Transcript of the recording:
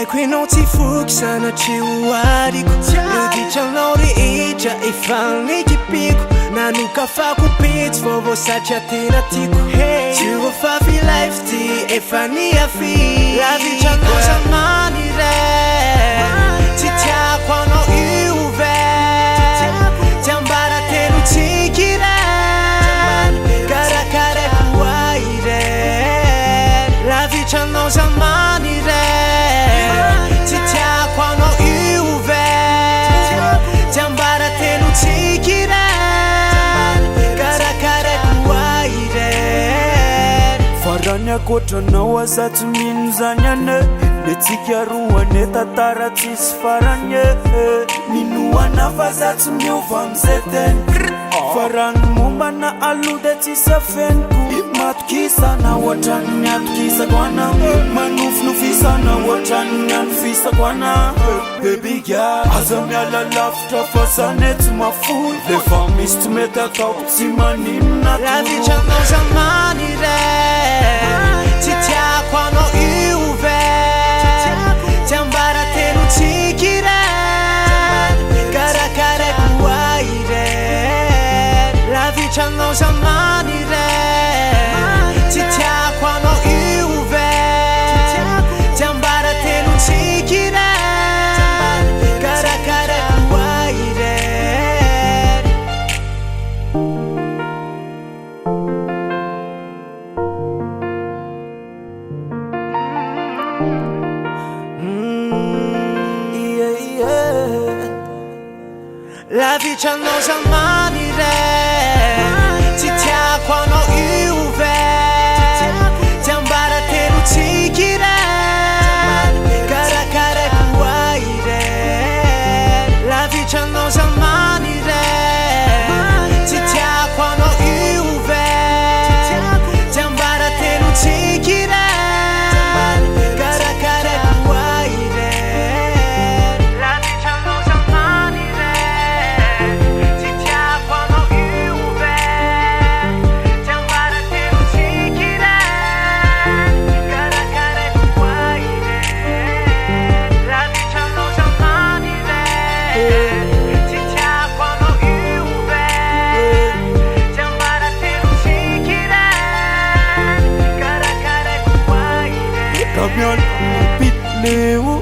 Haiko enao tsy foky sanatria hoariko Noditranao rehetra efa nikipiko Nanokafako pitsy vaovao satria tena tiako Tsy voafafy life ty efa niafy Lavitranao zamany ray Tsy tiako anao io vay Ty ambara telo tsiky ray Karakarako ahy ray Lavitranao zamany ray Tsy tiako anao io vay Ty ambara telo tsiky ray Karakarako ahy ray Farany akotranao aza tsy mino zany ane Le tsika roane tantara tsisy farany Minoana fa za tsy miova am'zay teny Farany mombana aloha de tsisy afeniko Matokisana ohatrany miatokisako ana Manofinofisana ohatrany mianofisako ana Baby girl aza miala lavitra fa zane tsy mafoy Lefa misy tsy mety ataoko tsy maninona Lavitranao zamany ray Tsy tiako anao io vay Ty ambara telo tsiky ray Karakarako ahy ray Lavitranao zamany ray Tsy tiako anao io vay Ty ambara telo tsiky ray Karakarako ahy ray Lavitranao zamany ray Tsy tiako anao io vay Ty ambara telo tsiky ray Karakarako ahy ray Lavitranao zamany ray Tsy tiako anao io vay Ty ambara telo tsiky ray Karakarako ahy ray Lavitranao zamany ray Tsy tiako anao io vay Ty ambara telo tsiky ray Karakarako ahy ray Lavitranao zamany ray Tsy tiako anao io vay Ty ambara telo tsiky ray Karakarako ahy ray Kamiana pitleo